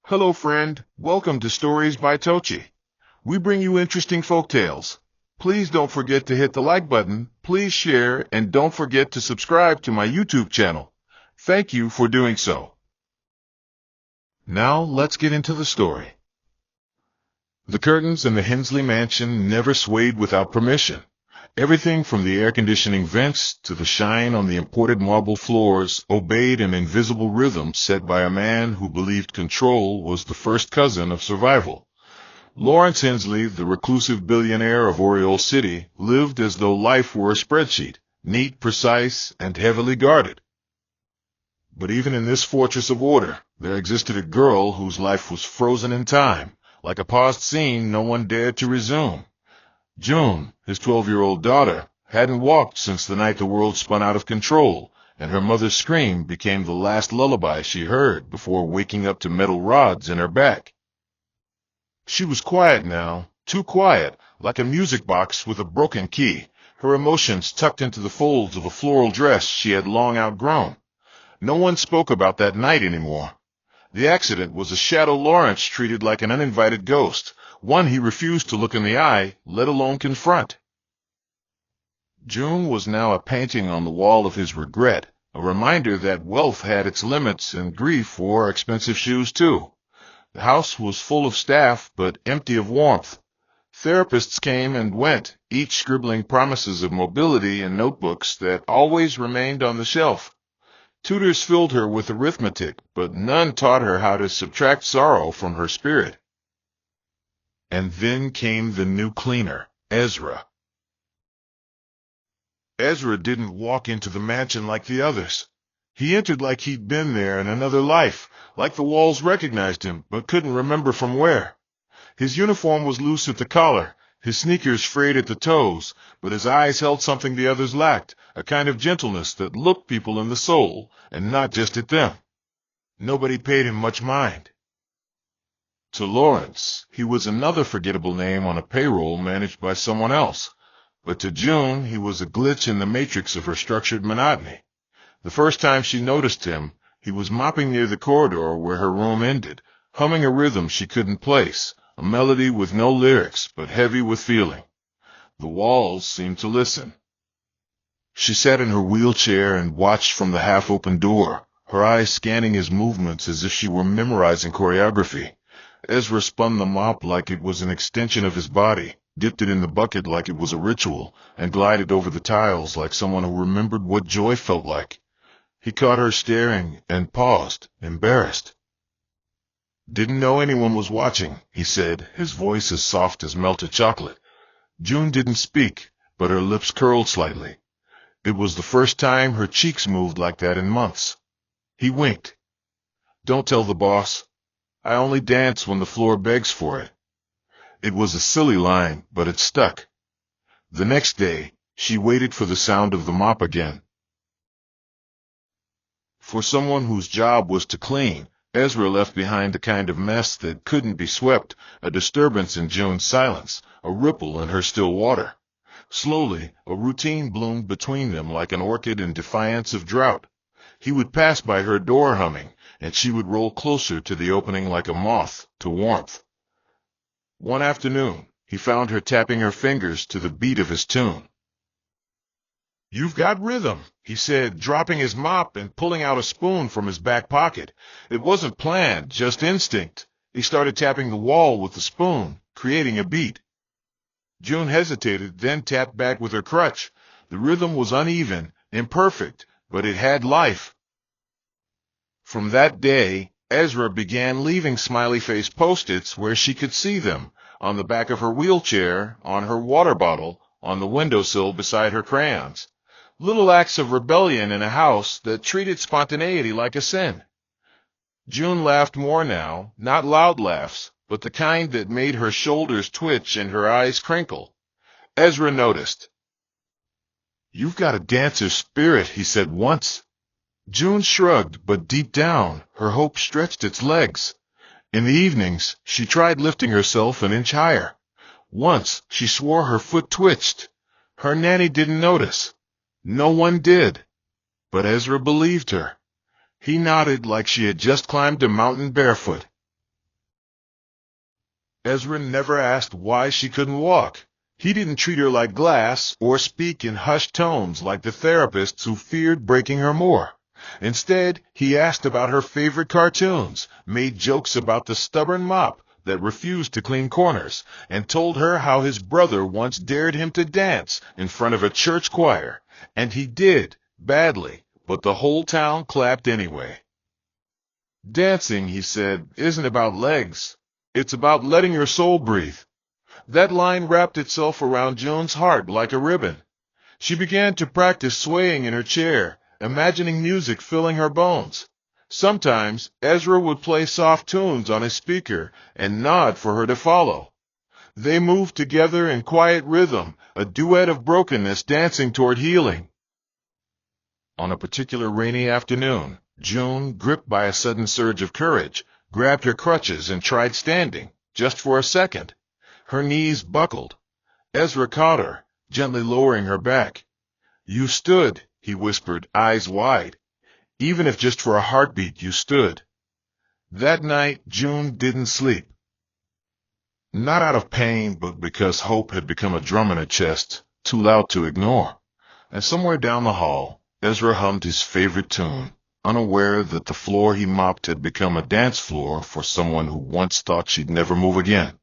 Hello friend, welcome to Stories by Tocci. We bring you interesting folk tales. Please don't forget to hit the like button, please share, and don't forget to subscribe to my YouTube channel. Thank you for doing so. Now let's get into the story. The curtains in the Hensley mansion never swayed without permission. Everything from the air conditioning vents to the shine on the imported marble floors obeyed an invisible rhythm set by a man who believed control was the first cousin of survival. Lawrence Hensley, the reclusive billionaire of Oriole City, lived as though life were a spreadsheet, neat, precise, and heavily guarded. But even in this fortress of order, there existed a girl whose life was frozen in time, like a paused scene no one dared to resume. June, his 12-year-old daughter, hadn't walked since the night the world spun out of control, and her mother's scream became the last lullaby she heard before waking up to metal rods in her back. She was quiet now, too quiet, like a music box with a broken key, her emotions tucked into the folds of a floral dress she had long outgrown. No one spoke about that night anymore. The accident was a shadow Lawrence treated like an uninvited ghost, one he refused to look in the eye, let alone confront. June was now a painting on the wall of his regret, a reminder that wealth had its limits and grief wore expensive shoes too. The house was full of staff, but empty of warmth. Therapists came and went, each scribbling promises of mobility in notebooks that always remained on the shelf. Tutors filled her with arithmetic, but none taught her how to subtract sorrow from her spirit. And then came the new cleaner, Ezra. Ezra didn't walk into the mansion like the others. He entered like he'd been there in another life, like the walls recognized him, but couldn't remember from where. His uniform was loose at the collar, his sneakers frayed at the toes, but his eyes held something the others lacked, a kind of gentleness that looked people in the soul, and not just at them. Nobody paid him much mind. To Lawrence, he was another forgettable name on a payroll managed by someone else, but to June he was a glitch in the matrix of her structured monotony. The first time she noticed him, he was mopping near the corridor where her room ended, humming a rhythm she couldn't place, a melody with no lyrics but heavy with feeling. The walls seemed to listen. She sat in her wheelchair and watched from the half-open door, her eyes scanning his movements as if she were memorizing choreography. Ezra spun the mop like it was an extension of his body, dipped it in the bucket like it was a ritual, and glided over the tiles like someone who remembered what joy felt like. He caught her staring and paused, embarrassed. "Didn't know anyone was watching," he said, his voice as soft as melted chocolate. June didn't speak, but her lips curled slightly. It was the first time her cheeks moved like that in months. He winked. "Don't tell the boss. I only dance when the floor begs for it." It was a silly line, but it stuck. The next day, she waited for the sound of the mop again. For someone whose job was to clean, Ezra left behind a kind of mess that couldn't be swept, a disturbance in June's silence, a ripple in her still water. Slowly, a routine bloomed between them like an orchid in defiance of drought. He would pass by her door humming, and she would roll closer to the opening like a moth to warmth. One afternoon, he found her tapping her fingers to the beat of his tune. "You've got rhythm," he said, dropping his mop and pulling out a spoon from his back pocket. It wasn't planned, just instinct. He started tapping the wall with the spoon, creating a beat. June hesitated, then tapped back with her crutch. The rhythm was uneven, imperfect, but it had life. From that day, Ezra began leaving smiley face post-its where she could see them, on the back of her wheelchair, on her water bottle, on the windowsill beside her crayons. Little acts of rebellion in a house that treated spontaneity like a sin. June laughed more now, not loud laughs, but the kind that made her shoulders twitch and her eyes crinkle. Ezra noticed. "You've got a dancer's spirit," he said once. June shrugged, but deep down, her hope stretched its legs. In the evenings, she tried lifting herself an inch higher. Once, she swore her foot twitched. Her nanny didn't notice. No one did. But Ezra believed her. He nodded like she had just climbed a mountain barefoot. Ezra never asked why she couldn't walk. He didn't treat her like glass or speak in hushed tones like the therapists who feared breaking her more. Instead, he asked about her favorite cartoons, made jokes about the stubborn mop that refused to clean corners, and told her how his brother once dared him to dance in front of a church choir. And he did, badly, but the whole town clapped anyway. Dancing, he said, isn't about legs. It's about letting your soul breathe. That line wrapped itself around June's heart like a ribbon. She began to practice swaying in her chair, imagining music filling her bones. Sometimes Ezra would play soft tunes on his speaker and nod for her to follow. They moved together in quiet rhythm, a duet of brokenness dancing toward healing. On a particular rainy afternoon, June, gripped by a sudden surge of courage, grabbed her crutches and tried standing, just for a second. Her knees buckled. Ezra caught her, gently lowering her back. "You stood," he whispered, eyes wide. "Even if just for a heartbeat, you stood." That night, June didn't sleep. Not out of pain, but because hope had become a drum in her chest, too loud to ignore. And somewhere down the hall, Ezra hummed his favorite tune, unaware that the floor he mopped had become a dance floor for someone who once thought she'd never move again.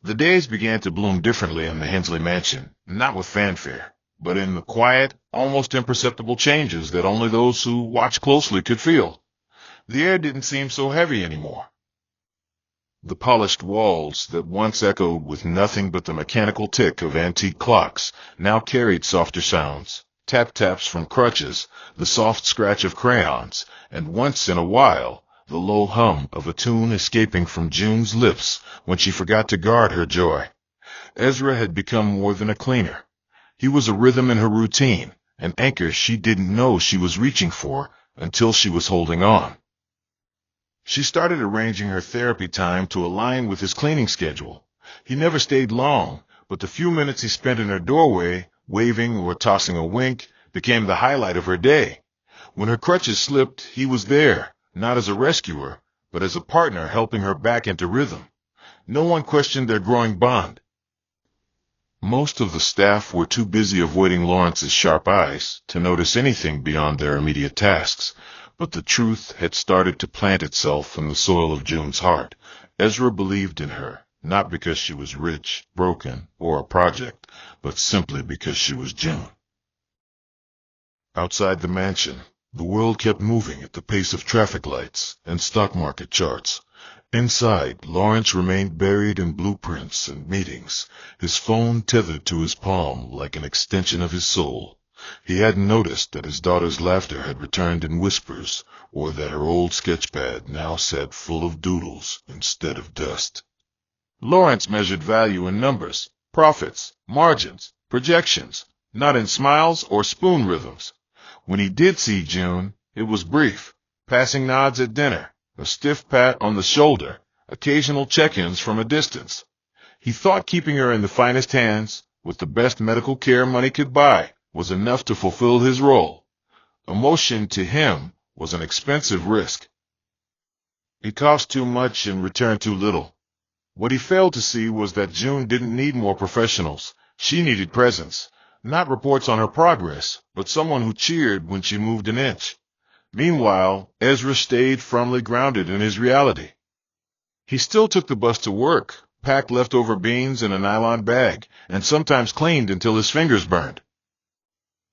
The days began to bloom differently in the Hensley mansion, not with fanfare, but in the quiet, almost imperceptible changes that only those who watched closely could feel. The air didn't seem so heavy anymore. The polished walls that once echoed with nothing but the mechanical tick of antique clocks now carried softer sounds. Tap-taps from crutches, the soft scratch of crayons, and once in a while, the low hum of a tune escaping from June's lips when she forgot to guard her joy. Ezra had become more than a cleaner. He was a rhythm in her routine, an anchor she didn't know she was reaching for until she was holding on. She started arranging her therapy time to align with his cleaning schedule. He never stayed long, but the few minutes he spent in her doorway, waving or tossing a wink, became the highlight of her day. When her crutches slipped, he was there, not as a rescuer, but as a partner helping her back into rhythm. No one questioned their growing bond. Most of the staff were too busy avoiding Lawrence's sharp eyes to notice anything beyond their immediate tasks, but the truth had started to plant itself in the soil of June's heart. Ezra believed in her, not because she was rich, broken, or a project, but simply because she was June. Outside the mansion, the world kept moving at the pace of traffic lights and stock market charts. Inside, Lawrence remained buried in blueprints and meetings, his phone tethered to his palm like an extension of his soul. He hadn't noticed that his daughter's laughter had returned in whispers, or that her old sketchpad now sat full of doodles instead of dust. Lawrence measured value in numbers, profits, margins, projections, not in smiles or spoon rhythms. When he did see June, it was brief, passing nods at dinner, a stiff pat on the shoulder, occasional check-ins from a distance. He thought keeping her in the finest hands, with the best medical care money could buy, was enough to fulfill his role. Emotion to him was an expensive risk. It cost too much and returned too little. What he failed to see was that June didn't need more professionals. She needed presence. Not reports on her progress, but someone who cheered when she moved an inch. Meanwhile, Ezra stayed firmly grounded in his reality. He still took the bus to work, packed leftover beans in a nylon bag, and sometimes cleaned until his fingers burned.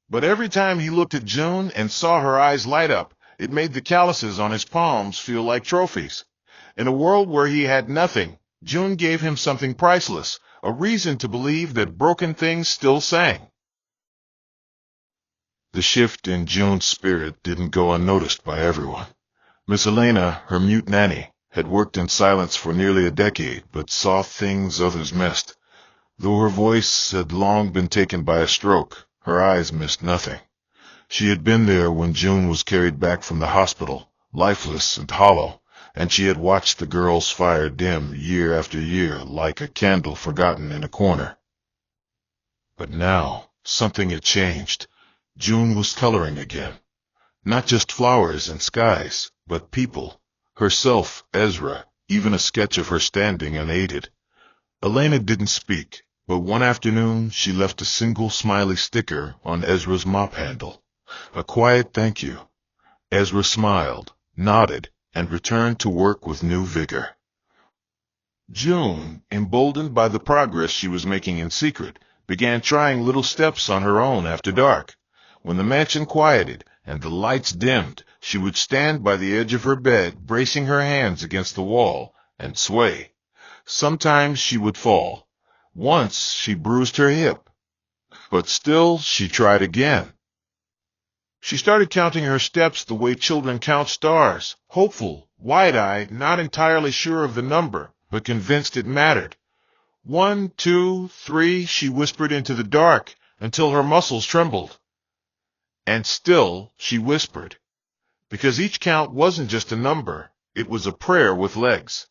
But every time he looked at June and saw her eyes light up, it made the calluses on his palms feel like trophies. In a world where he had nothing, June gave him something priceless, a reason to believe that broken things still sang. The shift in June's spirit didn't go unnoticed by everyone. Miss Elena, her mute nanny, had worked in silence for nearly a decade, but saw things others missed. Though her voice had long been taken by a stroke, her eyes missed nothing. She had been there when June was carried back from the hospital, lifeless and hollow, and she had watched the girl's fire dim year after year like a candle forgotten in a corner. But now, something had changed. June was coloring again. Not just flowers and skies, but people. Herself, Ezra, even a sketch of her standing unaided. Elena didn't speak, but one afternoon she left a single smiley sticker on Ezra's mop handle. A quiet thank you. Ezra smiled, nodded, and returned to work with new vigor. June, emboldened by the progress she was making in secret, began trying little steps on her own after dark. When the mansion quieted and the lights dimmed, she would stand by the edge of her bed, bracing her hands against the wall, and sway. Sometimes she would fall. Once she bruised her hip. But still she tried again. She started counting her steps the way children count stars, hopeful, wide-eyed, not entirely sure of the number, but convinced it mattered. 1, 2, 3, she whispered into the dark until her muscles trembled. And still she whispered, because each count wasn't just a number, it was a prayer with legs.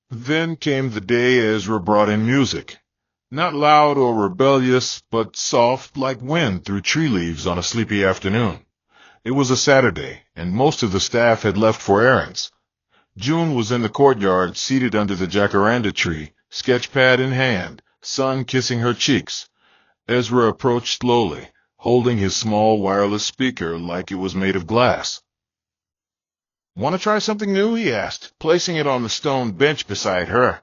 Then came the day Ezra brought in music. Not loud or rebellious, but soft like wind through tree leaves on a sleepy afternoon. It was a Saturday, and most of the staff had left for errands. June was in the courtyard, seated under the jacaranda tree, sketchpad in hand, sun kissing her cheeks. Ezra approached slowly, holding his small wireless speaker like it was made of glass. "Want to try something new?" he asked, placing it on the stone bench beside her.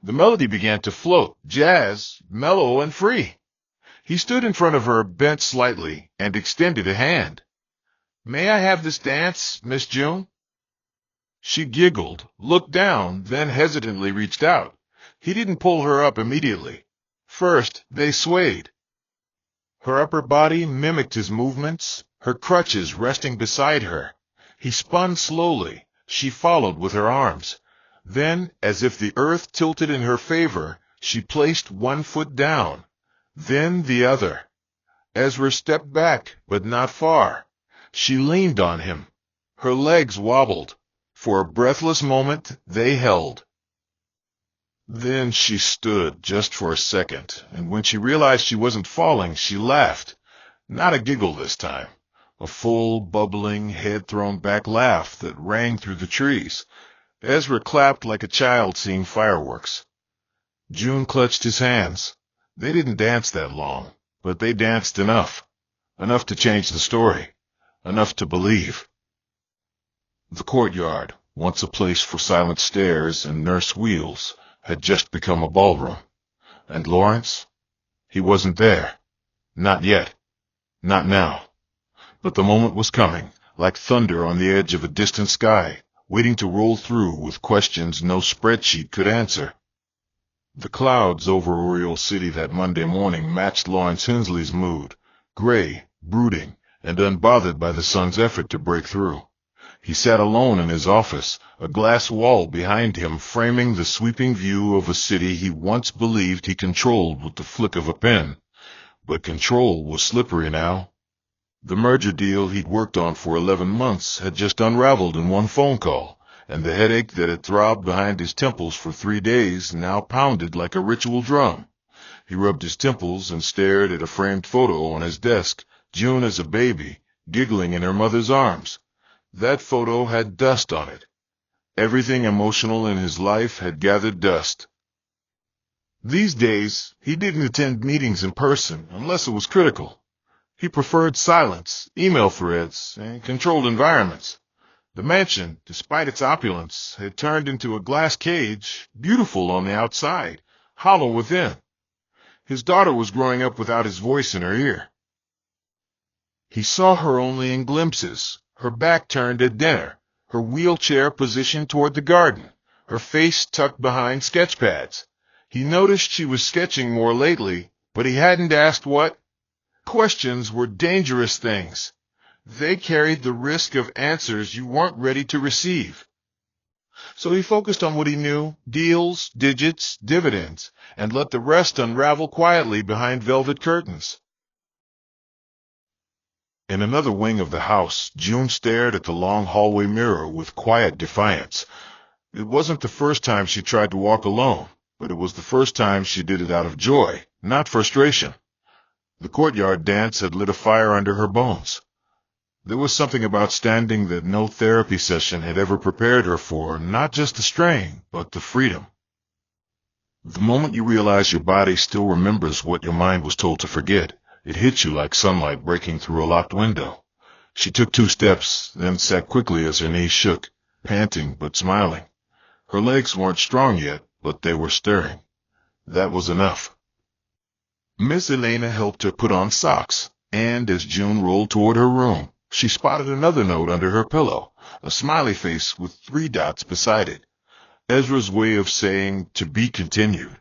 The melody began to float, jazz, mellow and free. He stood in front of her, bent slightly, and extended a hand. "May I have this dance, Miss June?" She giggled, looked down, then hesitantly reached out. He didn't pull her up immediately. First, they swayed. Her upper body mimicked his movements, her crutches resting beside her. He spun slowly. She followed with her arms. Then, as if the earth tilted in her favor, she placed one foot down, then the other. Ezra stepped back, but not far. She leaned on him. Her legs wobbled. For a breathless moment, they held. Then she stood just for a second, and when she realized she wasn't falling, she laughed. Not a giggle this time. A full, bubbling, head-thrown-back laugh that rang through the trees. Ezra clapped like a child seeing fireworks. June clutched his hands. They didn't dance that long, but they danced enough. Enough to change the story. Enough to believe. The courtyard, once a place for silent stares and nurse wheels, had just become a ballroom. And Lawrence? He wasn't there. Not yet. Not now. But the moment was coming, like thunder on the edge of a distant sky, waiting to roll through with questions no spreadsheet could answer. The clouds over Oriole City that Monday morning matched Lawrence Hensley's mood, gray, brooding, and unbothered by the sun's effort to break through. He sat alone in his office, a glass wall behind him framing the sweeping view of a city he once believed he controlled with the flick of a pen. But control was slippery now. The merger deal he'd worked on for 11 months had just unraveled in one phone call, and the headache that had throbbed behind his temples for 3 days now pounded like a ritual drum. He rubbed his temples and stared at a framed photo on his desk, June as a baby, giggling in her mother's arms. That photo had dust on it. Everything emotional in his life had gathered dust. These days, he didn't attend meetings in person unless it was critical. He preferred silence, email threads, and controlled environments. The mansion, despite its opulence, had turned into a glass cage, beautiful on the outside, hollow within. His daughter was growing up without his voice in her ear. He saw her only in glimpses, her back turned at dinner, her wheelchair positioned toward the garden, her face tucked behind sketchpads. He noticed she was sketching more lately, but he hadn't asked what. Questions were dangerous things. They carried the risk of answers you weren't ready to receive. So he focused on what he knew, deals, digits, dividends, and let the rest unravel quietly behind velvet curtains. In another wing of the house, June stared at the long hallway mirror with quiet defiance. It wasn't the first time she tried to walk alone, but it was the first time she did it out of joy, not frustration. The courtyard dance had lit a fire under her bones. There was something about standing that no therapy session had ever prepared her for, not just the strain, but the freedom. The moment you realize your body still remembers what your mind was told to forget, it hits you like sunlight breaking through a locked window. She took 2 steps, then sat quickly as her knees shook, panting but smiling. Her legs weren't strong yet, but they were stirring. That was enough. Miss Elena helped her put on socks, and as June rolled toward her room, she spotted another note under her pillow, a smiley face with 3 dots beside it. Ezra's way of saying, "to be continued."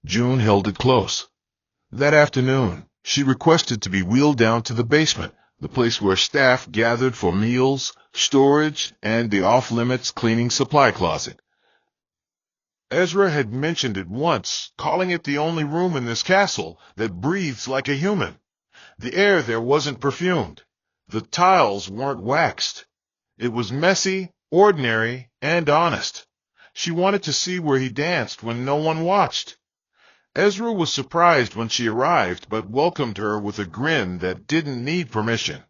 June held it close. That afternoon, she requested to be wheeled down to the basement, the place where staff gathered for meals, storage, and the off-limits cleaning supply closet. Ezra had mentioned it once, calling it the only room in this castle that breathes like a human. The air there wasn't perfumed. The tiles weren't waxed. It was messy, ordinary, and honest. She wanted to see where he danced when no one watched. Ezra was surprised when she arrived, but welcomed her with a grin that didn't need permission.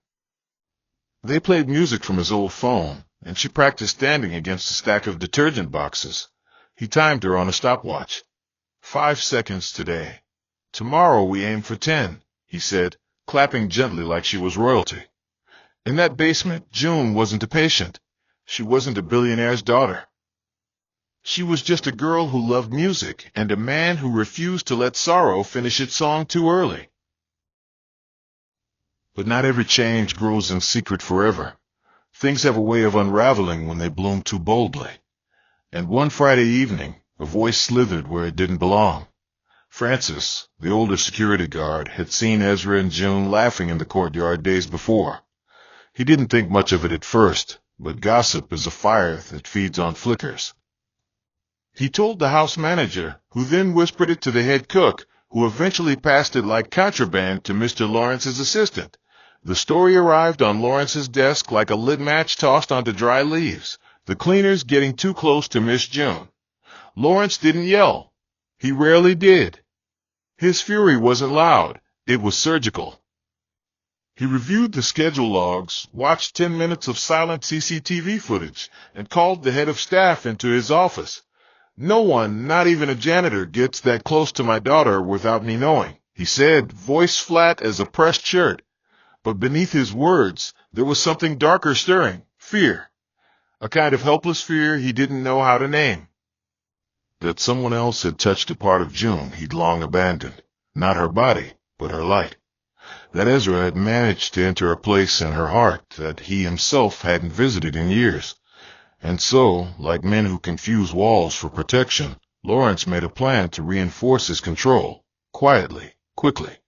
They played music from his old phone, and she practiced standing against a stack of detergent boxes. He timed her on a stopwatch. 5 seconds today. Tomorrow we aim for 10, he said, clapping gently like she was royalty. In that basement, June wasn't a patient. She wasn't a billionaire's daughter. She was just a girl who loved music and a man who refused to let sorrow finish its song too early. But not every change grows in secret forever. Things have a way of unraveling when they bloom too boldly. And one Friday evening, a voice slithered where it didn't belong. Francis, the older security guard, had seen Ezra and June laughing in the courtyard days before. He didn't think much of it at first, but gossip is a fire that feeds on flickers. He told the house manager, who then whispered it to the head cook, who eventually passed it like contraband to Mr. Lawrence's assistant. The story arrived on Lawrence's desk like a lit match tossed onto dry leaves, the cleaners getting too close to Miss June. Lawrence didn't yell. He rarely did. His fury wasn't loud. It was surgical. He reviewed the schedule logs, watched 10 minutes of silent CCTV footage, and called the head of staff into his office. "No one, not even a janitor, gets that close to my daughter without me knowing," he said, voice flat as a pressed shirt. But beneath his words, there was something darker stirring, fear. A kind of helpless fear he didn't know how to name. That someone else had touched a part of June he'd long abandoned. Not her body, but her light. That Ezra had managed to enter a place in her heart that he himself hadn't visited in years. And so, like men who confuse walls for protection, Lawrence made a plan to reinforce his control, quietly, quickly.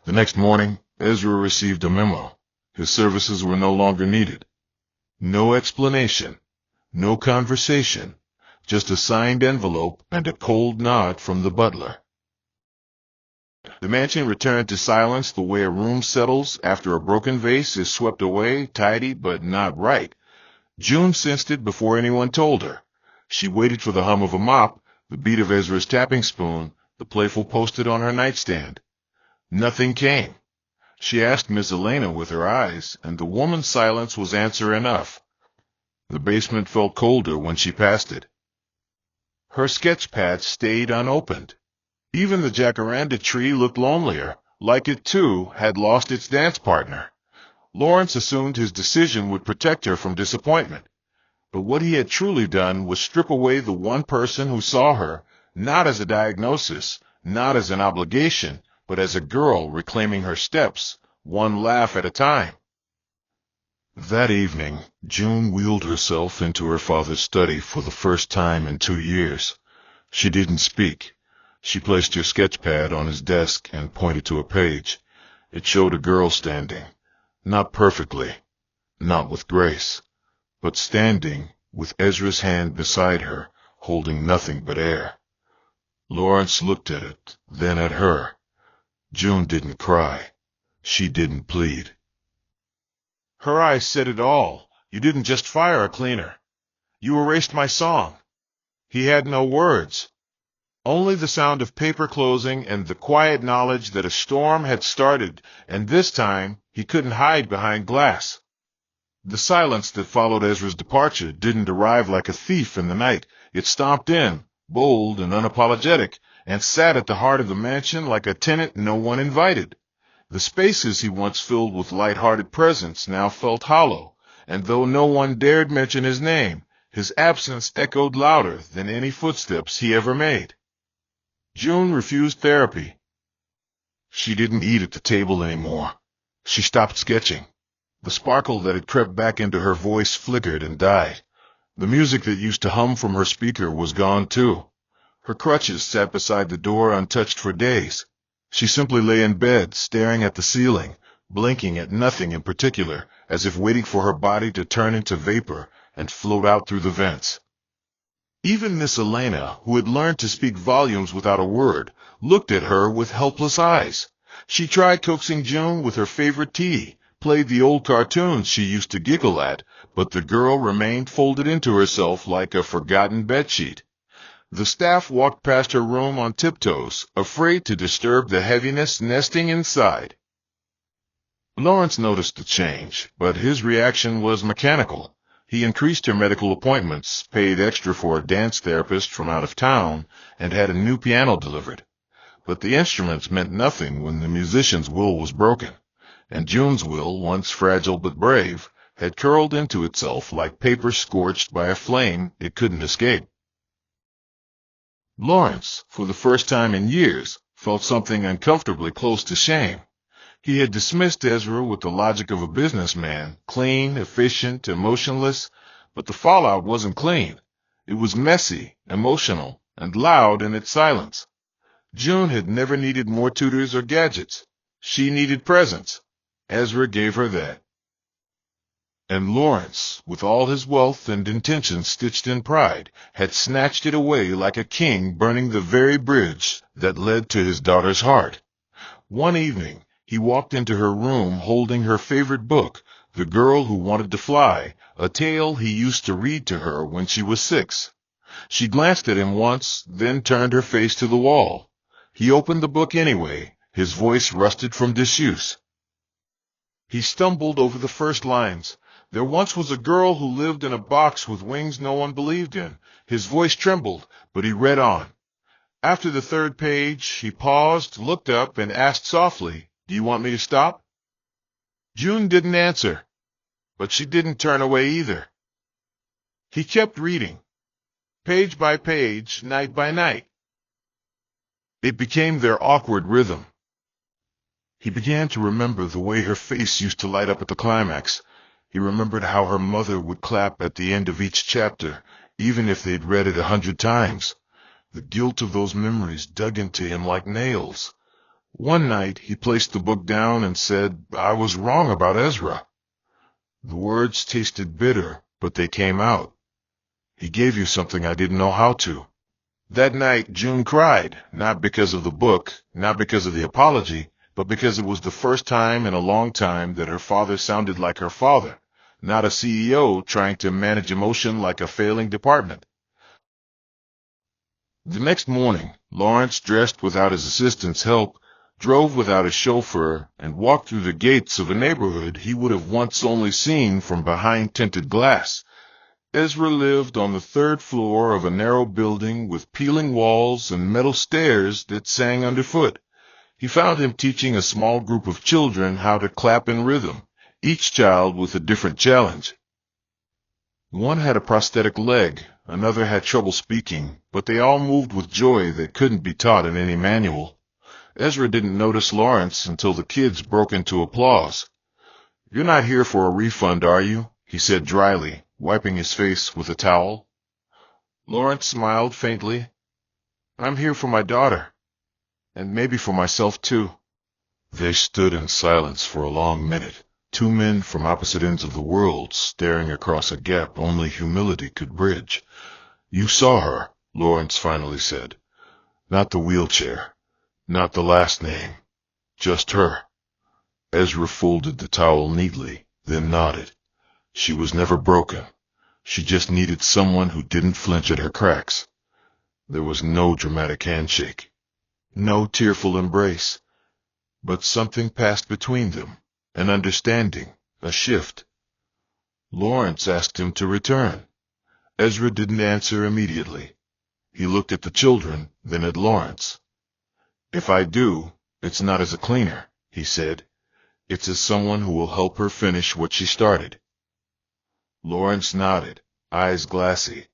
The next morning, Ezra received a memo. His services were no longer needed. No explanation, no conversation, just a signed envelope and a cold nod from the butler. The mansion returned to silence the way a room settles after a broken vase is swept away, tidy but not right. June sensed it before anyone told her. She waited for the hum of a mop, the beat of Ezra's tapping spoon, the playful post-it on her nightstand. Nothing came. She asked Miss Elena with her eyes, and the woman's silence was answer enough. The basement felt colder when she passed it. Her sketch pad stayed unopened. Even the jacaranda tree looked lonelier, like it too had lost its dance partner. Lawrence assumed his decision would protect her from disappointment. But what he had truly done was strip away the one person who saw her, not as a diagnosis, not as an obligation, but as a girl reclaiming her steps, one laugh at a time. That evening, June wheeled herself into her father's study for the first time in 2 years. She didn't speak. She placed her sketch pad on his desk and pointed to a page. It showed a girl standing. Not perfectly, not with grace, but standing with Ezra's hand beside her, holding nothing but air. Lawrence looked at it, then at her. June didn't cry. She didn't plead. Her eyes said it all. "You didn't just fire a cleaner. You erased my song." He had no words. Only the sound of paper closing and the quiet knowledge that a storm had started, and this time he couldn't hide behind glass. The silence that followed Ezra's departure didn't arrive like a thief in the night. It stomped in, bold and unapologetic, and sat at the heart of the mansion like a tenant no one invited. The spaces he once filled with light-hearted presence now felt hollow, and though no one dared mention his name, his absence echoed louder than any footsteps he ever made. June refused therapy. She didn't eat at the table anymore. She stopped sketching. The sparkle that had crept back into her voice flickered and died. The music that used to hum from her speaker was gone too. Her crutches sat beside the door untouched for days. She simply lay in bed, staring at the ceiling, blinking at nothing in particular, as if waiting for her body to turn into vapor and float out through the vents. Even Miss Elena, who had learned to speak volumes without a word, looked at her with helpless eyes. She tried coaxing June with her favorite tea, played the old cartoons she used to giggle at, but the girl remained folded into herself like a forgotten bedsheet. The staff walked past her room on tiptoes, afraid to disturb the heaviness nesting inside. Lawrence noticed the change, but his reaction was mechanical. He increased her medical appointments, paid extra for a dance therapist from out of town, and had a new piano delivered. But the instruments meant nothing when the musician's will was broken, and June's will, once fragile but brave, had curled into itself like paper scorched by a flame it couldn't escape. Lawrence, for the first time in years, felt something uncomfortably close to shame. He had dismissed Ezra with the logic of a businessman, clean, efficient, emotionless, but the fallout wasn't clean. It was messy, emotional, and loud in its silence. June had never needed more tutors or gadgets. She needed presence. Ezra gave her that. And Lawrence, with all his wealth and intentions stitched in pride, had snatched it away like a king burning the very bridge that led to his daughter's heart. One evening, he walked into her room holding her favorite book, The Girl Who Wanted to Fly, a tale he used to read to her when she was 6. She glanced at him once, then turned her face to the wall. He opened the book anyway, his voice rusted from disuse. He stumbled over the first lines. There once was a girl who lived in a box with wings no one believed in. His voice trembled, but he read on. After the 3rd page, he paused, looked up, and asked softly, "Do you want me to stop?" June didn't answer, but she didn't turn away either. He kept reading, page by page, night by night. It became their awkward rhythm. He began to remember the way her face used to light up at the climax. He remembered how her mother would clap at the end of each chapter, even if they'd read it 100 times. The guilt of those memories dug into him like nails. One night he placed the book down and said, "I was wrong about Ezra." The words tasted bitter, but they came out. "He gave you something I didn't know how to." That night June cried, not because of the book, not because of the apology, but because it was the first time in a long time that her father sounded like her father, not a CEO trying to manage emotion like a failing department. The next morning, Lawrence, dressed without his assistant's help, drove without a chauffeur, and walked through the gates of a neighborhood he would have once only seen from behind tinted glass. Ezra lived on the 3rd floor of a narrow building with peeling walls and metal stairs that sang underfoot. He found him teaching a small group of children how to clap in rhythm, each child with a different challenge. One had a prosthetic leg, another had trouble speaking, but they all moved with joy that couldn't be taught in any manual. Ezra didn't notice Lawrence until the kids broke into applause. "You're not here for a refund, are you?" he said dryly, wiping his face with a towel. Lawrence smiled faintly. "I'm here for my daughter. And maybe for myself, too." They stood in silence for a long minute, 2 men from opposite ends of the world staring across a gap only humility could bridge. "You saw her," Lawrence finally said. "Not the wheelchair, not the last name, just her." Ezra folded the towel neatly, then nodded. "She was never broken. She just needed someone who didn't flinch at her cracks." There was no dramatic handshake, no tearful embrace, but something passed between them, an understanding, a shift. Lawrence asked him to return. Ezra didn't answer immediately. He looked at the children, then at Lawrence. "If I do, it's not as a cleaner," he said. "It's as someone who will help her finish what she started." Lawrence nodded, eyes glassy.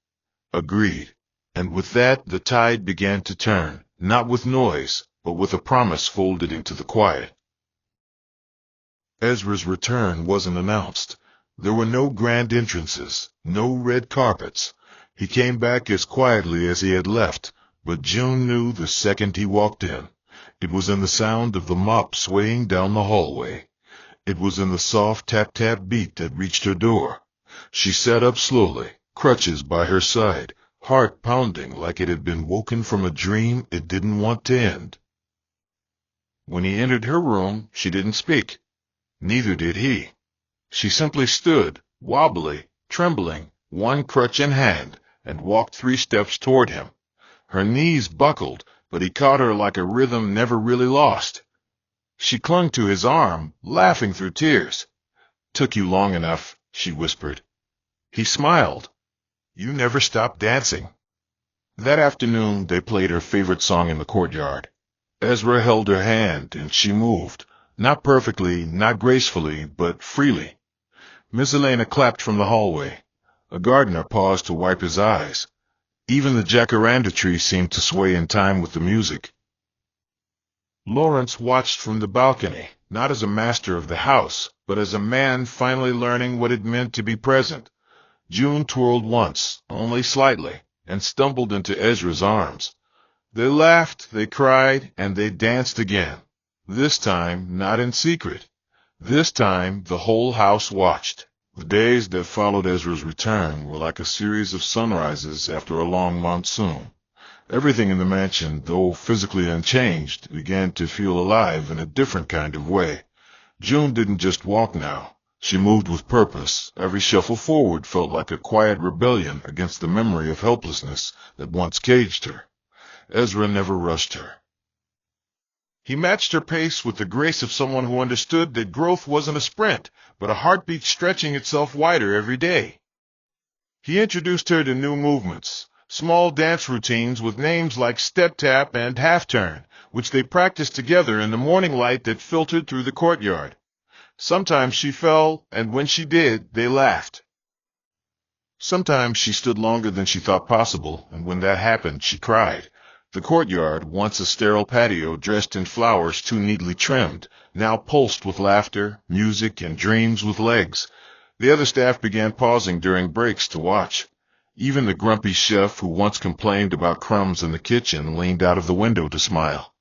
"Agreed." And with that the tide began to turn, not with noise, but with a promise folded into the quiet. Ezra's return wasn't announced. There were no grand entrances, no red carpets. He came back as quietly as he had left, but June knew the second he walked in. It was in the sound of the mop swaying down the hallway. It was in the soft tap-tap beat that reached her door. She sat up slowly, crutches by her side, heart pounding like it had been woken from a dream it didn't want to end. When he entered her room, she didn't speak. Neither did he. She simply stood, wobbly, trembling, one crutch in hand, and walked 3 steps toward him. Her knees buckled, but he caught her like a rhythm never really lost. She clung to his arm, laughing through tears. "Took you long enough," she whispered. He smiled. "You never stopped dancing." That afternoon they played her favorite song in the courtyard. Ezra held her hand, and she moved, not perfectly, not gracefully, but freely. Miss Elena clapped from the hallway. A gardener paused to wipe his eyes. Even the jacaranda tree seemed to sway in time with the music. Lawrence watched from the balcony, not as a master of the house, but as a man finally learning what it meant to be present. June twirled once, only slightly, and stumbled into Ezra's arms. They laughed, they cried, and they danced again. This time, not in secret. This time, the whole house watched. The days that followed Ezra's return were like a series of sunrises after a long monsoon. Everything in the mansion, though physically unchanged, began to feel alive in a different kind of way. June didn't just walk now. She moved with purpose. Every shuffle forward felt like a quiet rebellion against the memory of helplessness that once caged her. Ezra never rushed her. He matched her pace with the grace of someone who understood that growth wasn't a sprint, but a heartbeat stretching itself wider every day. He introduced her to new movements, small dance routines with names like step tap and half turn, which they practiced together in the morning light that filtered through the courtyard. Sometimes she fell, and when she did, they laughed. Sometimes she stood longer than she thought possible, and when that happened, she cried. The courtyard, once a sterile patio dressed in flowers too neatly trimmed, now pulsed with laughter, music, and dreams with legs. The other staff began pausing during breaks to watch. Even the grumpy chef who once complained about crumbs in the kitchen leaned out of the window to smile.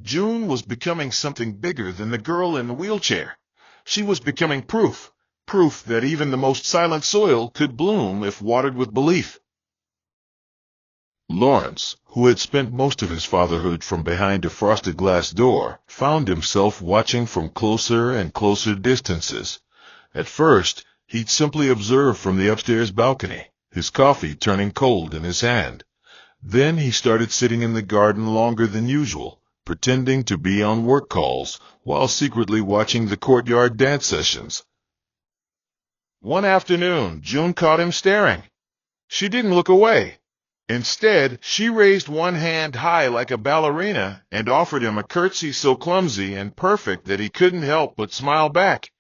June was becoming something bigger than the girl in the wheelchair. She was becoming proof that even the most silent soil could bloom if watered with belief. Lawrence, who had spent most of his fatherhood from behind a frosted glass door, found himself watching from closer and closer distances. At first, he'd simply observe from the upstairs balcony, his coffee turning cold in his hand. Then he started sitting in the garden longer than usual, pretending to be on work calls, while secretly watching the courtyard dance sessions. One afternoon, June caught him staring. She didn't look away. Instead, she raised one hand high like a ballerina and offered him a curtsy so clumsy and perfect that he couldn't help but smile back.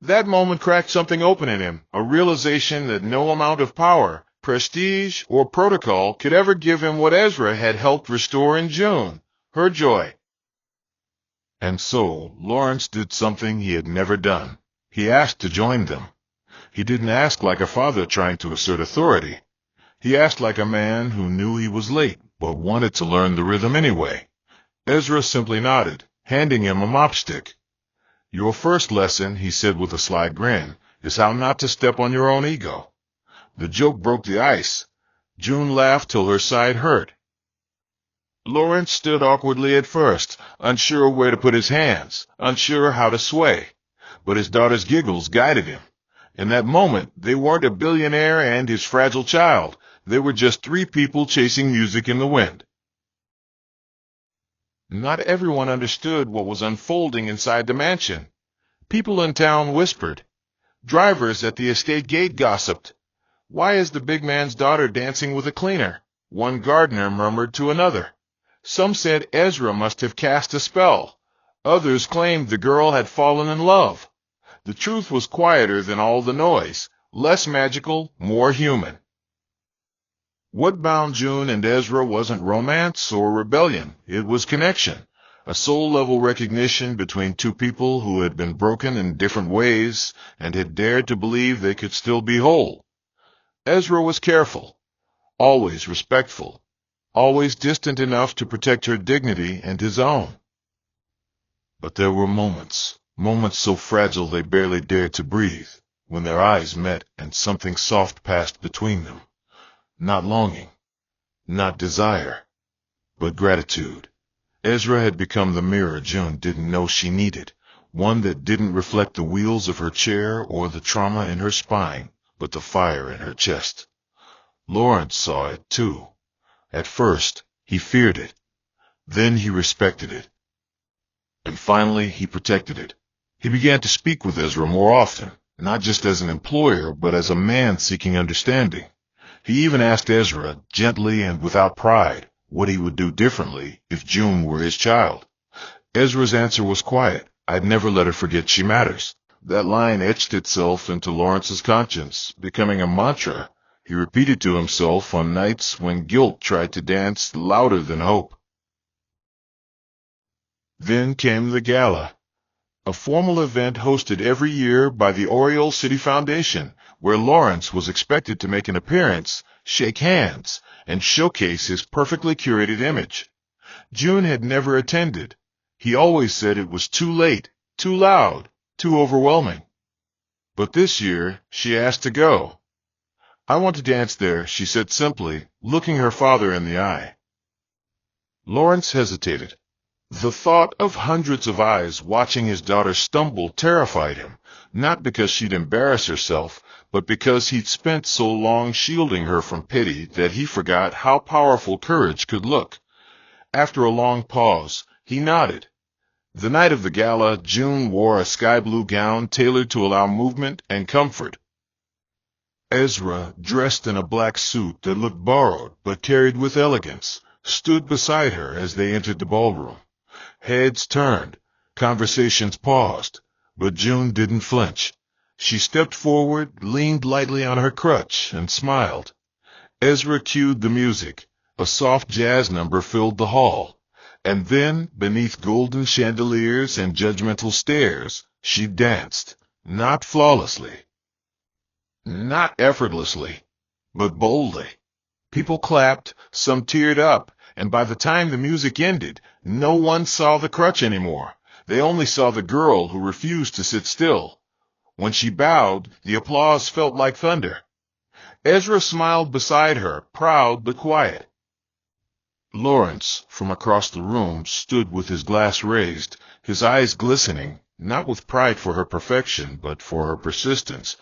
That moment cracked something open in him, a realization that no amount of power, prestige, or protocol could ever give him what Ezra had helped restore in June, her joy. And so, Lawrence did something he had never done. He asked to join them. He didn't ask like a father trying to assert authority. He asked like a man who knew he was late, but wanted to learn the rhythm anyway. Ezra simply nodded, handing him a mop stick. "Your first lesson," he said with a sly grin, "is how not to step on your own ego." The joke broke the ice. June laughed till her side hurt. Lawrence stood awkwardly at first, unsure where to put his hands, unsure how to sway. But his daughter's giggles guided him. In that moment, they weren't a billionaire and his fragile child. They were just 3 people chasing music in the wind. Not everyone understood what was unfolding inside the mansion. People in town whispered. Drivers at the estate gate gossiped. Why is the big man's daughter dancing with a cleaner? one gardener murmured to another. Some said Ezra must have cast a spell. Others claimed the girl had fallen in love. The truth was quieter than all the noise, less magical, more human. What bound June and Ezra wasn't romance or rebellion, it was connection, a soul-level recognition between two people who had been broken in different ways and had dared to believe they could still be whole. Ezra was careful, always respectful, always distant enough to protect her dignity and his own. But there were moments so fragile they barely dared to breathe, when their eyes met and something soft passed between them. Not longing, not desire, but gratitude. Ezra had become the mirror June didn't know she needed, one that didn't reflect the wheels of her chair or the trauma in her spine, but the fire in her chest. Lawrence saw it, too. At first, he feared it. Then he respected it. And finally, he protected it. He began to speak with Ezra more often, not just as an employer, but as a man seeking understanding. He even asked Ezra, gently and without pride, what he would do differently if June were his child. Ezra's answer was quiet. I'd never let her forget she matters. That line etched itself into Lawrence's conscience, becoming a mantra he repeated to himself on nights when guilt tried to dance louder than hope. Then came the gala, a formal event hosted every year by the Oriole City Foundation, where Lawrence was expected to make an appearance, shake hands, and showcase his perfectly curated image. June had never attended. He always said it was too late, too loud, too overwhelming. But this year, she asked to go. I want to dance there, she said simply, looking her father in the eye. Lawrence hesitated. The thought of hundreds of eyes watching his daughter stumble terrified him, not because she'd embarrass herself, but because he'd spent so long shielding her from pity that he forgot how powerful courage could look. After a long pause, he nodded. The night of the gala, June wore a sky-blue gown tailored to allow movement and comfort. Ezra, dressed in a black suit that looked borrowed but carried with elegance, stood beside her as they entered the ballroom. Heads turned, conversations paused, but June didn't flinch. She stepped forward, leaned lightly on her crutch, and smiled. Ezra cued the music. A soft jazz number filled the hall. And then, beneath golden chandeliers and judgmental stares, she danced, not flawlessly, not effortlessly, but boldly. People clapped, some teared up, and by the time the music ended, no one saw the crutch anymore. They only saw the girl who refused to sit still. When she bowed, the applause felt like thunder. Ezra smiled beside her, proud but quiet. Lawrence, from across the room, stood with his glass raised, his eyes glistening, not with pride for her perfection, but for her persistence.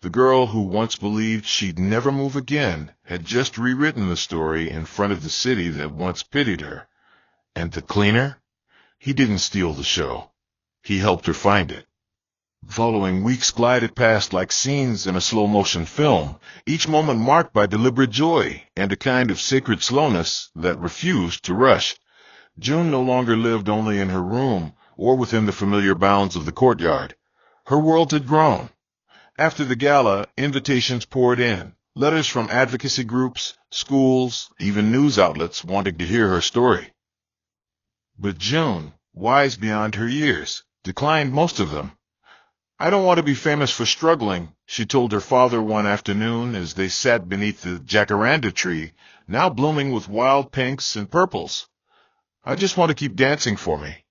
The girl who once believed she'd never move again had just rewritten the story in front of the city that once pitied her. And the cleaner? He didn't steal the show. He helped her find it. Following weeks glided past like scenes in a slow-motion film, each moment marked by deliberate joy and a kind of sacred slowness that refused to rush. June no longer lived only in her room or within the familiar bounds of the courtyard. Her world had grown. After the gala, invitations poured in, letters from advocacy groups, schools, even news outlets wanting to hear her story. But June, wise beyond her years, declined most of them. I don't want to be famous for struggling, she told her father one afternoon as they sat beneath the jacaranda tree, now blooming with wild pinks and purples. I just want to keep dancing for me.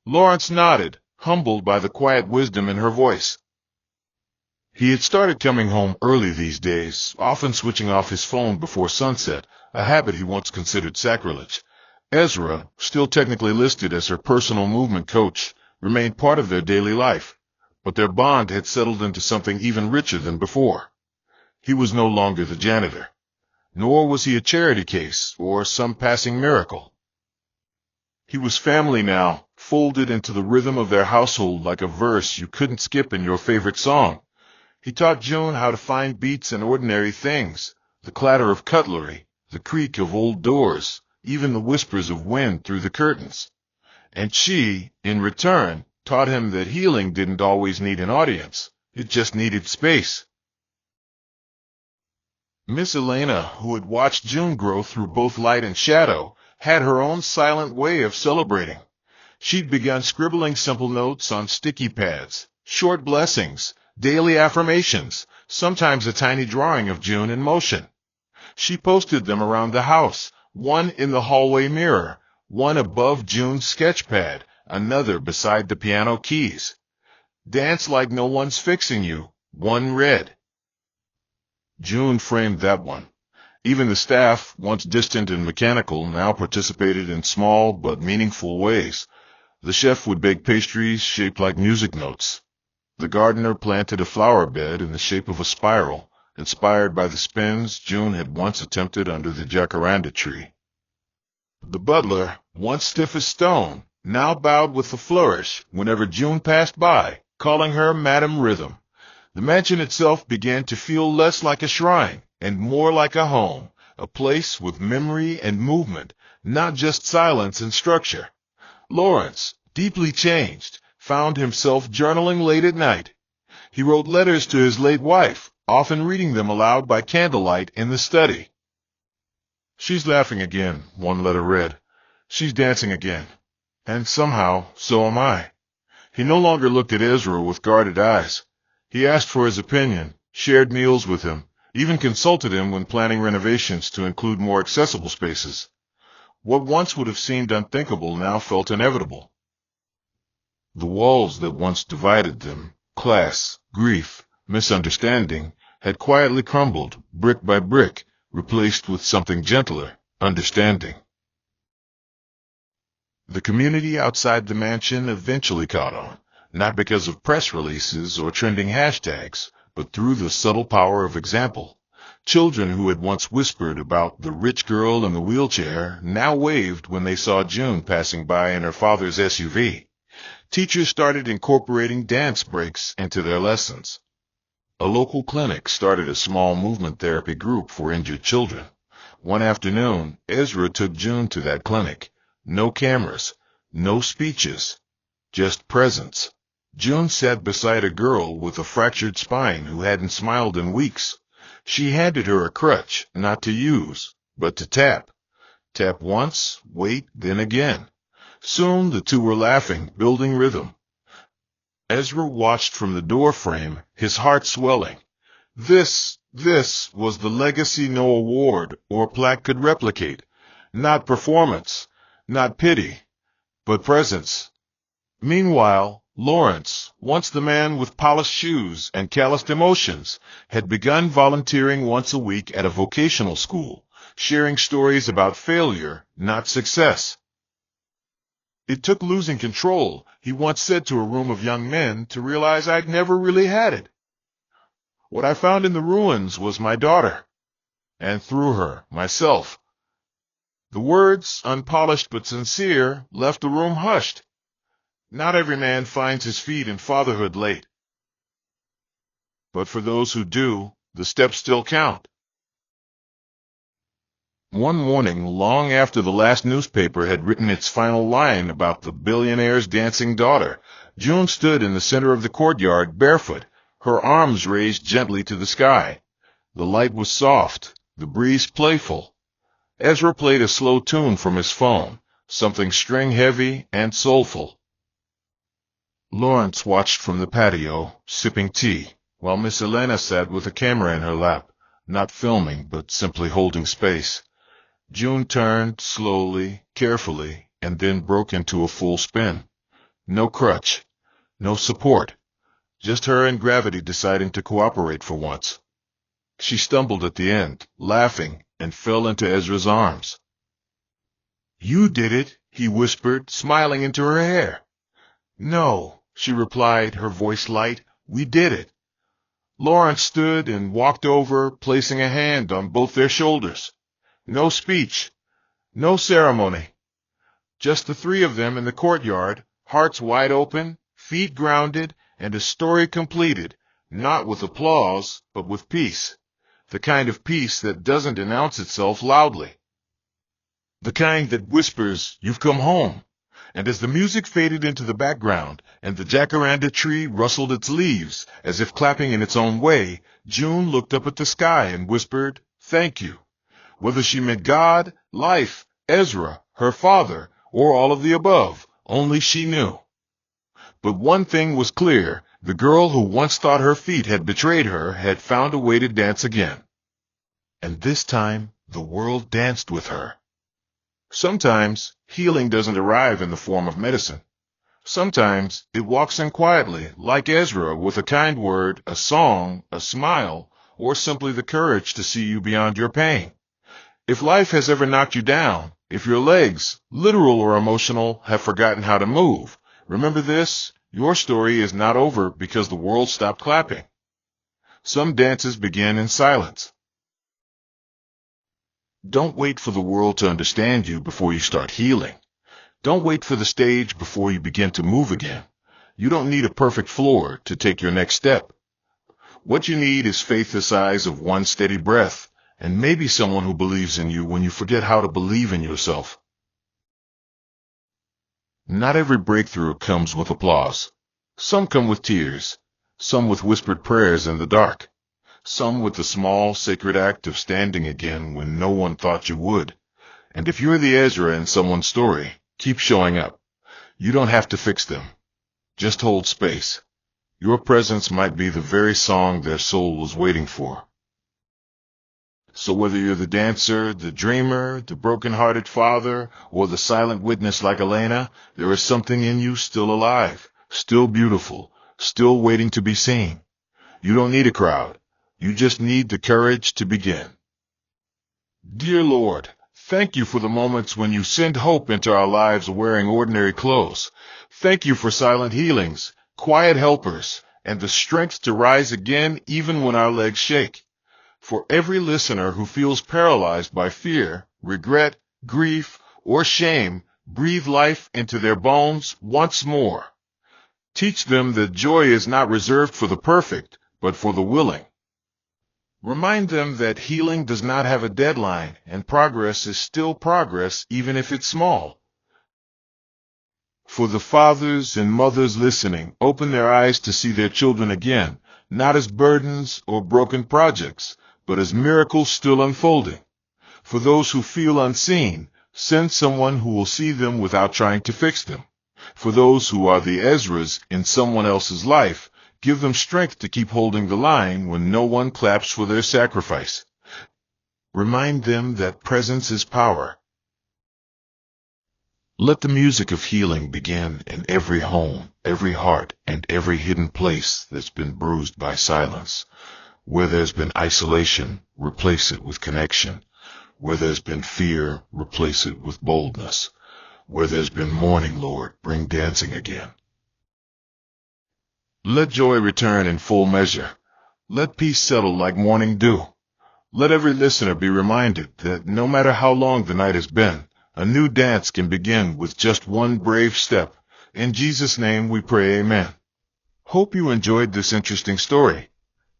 Lawrence nodded, humbled by the quiet wisdom in her voice. He had started coming home early these days, often switching off his phone before sunset, a habit he once considered sacrilege. Ezra, still technically listed as her personal movement coach, remained part of their daily life. But their bond had settled into something even richer than before. He was no longer the janitor. Nor was he a charity case or some passing miracle. He was family now, folded into the rhythm of their household like a verse you couldn't skip in your favorite song. He taught June how to find beats in ordinary things, the clatter of cutlery, the creak of old doors, even the whispers of wind through the curtains. And she, in return, taught him that healing didn't always need an audience. It just needed space. Miss Elena, who had watched June grow through both light and shadow, had her own silent way of celebrating. She'd begun scribbling simple notes on sticky pads, short blessings, daily affirmations, sometimes a tiny drawing of June in motion. She posted them around the house, one in the hallway mirror, one above June's sketch pad, another beside the piano keys. Dance like no one's fixing you, one read. June framed that one. Even the staff, once distant and mechanical, now participated in small but meaningful ways. The chef would bake pastries shaped like music notes. The gardener planted a flower bed in the shape of a spiral, inspired by the spins June had once attempted under the jacaranda tree. The butler, once stiff as stone, now bowed with a flourish whenever June passed by, calling her Madam Rhythm. The mansion itself began to feel less like a shrine and more like a home, a place with memory and movement, not just silence and structure. Lawrence, deeply changed, found himself journaling late at night. He wrote letters to his late wife, often reading them aloud by candlelight in the study. "She's laughing again," one letter read. "She's dancing again. And somehow, so am I." He no longer looked at Ezra with guarded eyes. He asked for his opinion, shared meals with him, even consulted him when planning renovations to include more accessible spaces. What once would have seemed unthinkable now felt inevitable. The walls that once divided them, class, grief, misunderstanding, had quietly crumbled, brick by brick, replaced with something gentler, understanding. The community outside the mansion eventually caught on, not because of press releases or trending hashtags, but through the subtle power of example. Children who had once whispered about the rich girl in the wheelchair now waved when they saw June passing by in her father's SUV. Teachers started incorporating dance breaks into their lessons. A local clinic started a small movement therapy group for injured children. One afternoon, Ezra took June to that clinic. No cameras, no speeches, just presence. June sat beside a girl with a fractured spine who hadn't smiled in weeks. She handed her a crutch, not to use, but to tap. Tap once, wait, then again. Soon the two were laughing, building rhythm. Ezra watched from the door frame, his heart swelling. This was the legacy no award or plaque could replicate. Not performance, not pity, but presence. Meanwhile, Lawrence, once the man with polished shoes and calloused emotions, had begun volunteering once a week at a vocational school, sharing stories about failure, not success. "It took losing control," he once said to a room of young men, "to realize I'd never really had it. What I found in the ruins was my daughter, and through her, myself." The words, unpolished but sincere, left the room hushed. Not every man finds his feet in fatherhood late. But for those who do, the steps still count. One morning, long after the last newspaper had written its final line about the billionaire's dancing daughter, June stood in the center of the courtyard barefoot, her arms raised gently to the sky. The light was soft, the breeze playful. Ezra played a slow tune from his phone, something string-heavy and soulful. Lawrence watched from the patio, sipping tea, while Miss Elena sat with a camera in her lap, not filming but simply holding space. June turned slowly, carefully, and then broke into a full spin. No crutch, no support, just her and gravity deciding to cooperate for once. She stumbled at the end, laughing, and fell into Ezra's arms. "You did it," he whispered, smiling into her hair. "No," she replied, her voice light. "We did it." Lawrence stood and walked over, placing a hand on both their shoulders. No speech, no ceremony. Just the three of them in the courtyard, hearts wide open, feet grounded, and a story completed, not with applause, but with peace. the kind of peace that doesn't announce itself loudly. The kind that whispers, "You've come home." And as the music faded into the background and the jacaranda tree rustled its leaves as if clapping in its own way, June looked up at the sky and whispered, "Thank you." Whether she meant God, life, Ezra, her father, or all of the above, only she knew. But one thing was clear: the girl who once thought her feet had betrayed her had found a way to dance again. And this time, the world danced with her. Sometimes, healing doesn't arrive in the form of medicine. Sometimes, it walks in quietly, like Ezra, with a kind word, a song, a smile, or simply the courage to see you beyond your pain. If life has ever knocked you down, if your legs, literal or emotional, have forgotten how to move, remember this: your story is not over because the world stopped clapping. Some dances begin in silence. Don't wait for the world to understand you before you start healing. Don't wait for the stage before you begin to move again. You don't need a perfect floor to take your next step. What you need is faith the size of one steady breath, and maybe someone who believes in you when you forget how to believe in yourself. Not every breakthrough comes with applause. Some come with tears, some with whispered prayers in the dark, some with the small, sacred act of standing again when no one thought you would. And if you're the Ezra in someone's story, keep showing up. You don't have to fix them. Just hold space. Your presence might be the very song their soul was waiting for. So whether you're the dancer, the dreamer, the broken-hearted father, or the silent witness like Elena, there is something in you still alive, still beautiful, still waiting to be seen. You don't need a crowd. You just need the courage to begin. Dear Lord, thank you for the moments when you send hope into our lives wearing ordinary clothes. Thank you for silent healings, quiet helpers, and the strength to rise again even when our legs shake. For every listener who feels paralyzed by fear, regret, grief, or shame, breathe life into their bones once more. Teach them that joy is not reserved for the perfect, but for the willing. Remind them that healing does not have a deadline, and progress is still progress even if it's small. For the fathers and mothers listening, open their eyes to see their children again, not as burdens or broken projects, but as miracles still unfolding. For those who feel unseen, send someone who will see them without trying to fix them. For those who are the Ezras in someone else's life, give them strength to keep holding the line when no one claps for their sacrifice. Remind them that presence is power. Let the music of healing begin in every home, every heart, and every hidden place that's been bruised by silence. Where there's been isolation, replace it with connection. Where there's been fear, replace it with boldness. Where there's been mourning, Lord, bring dancing again. Let joy return in full measure. Let peace settle like morning dew. Let every listener be reminded that no matter how long the night has been, a new dance can begin with just one brave step. In Jesus' name we pray, amen. Hope you enjoyed this interesting story.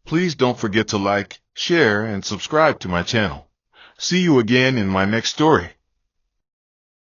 Please don't forget to like, share, and subscribe to my channel. See you again in my next story.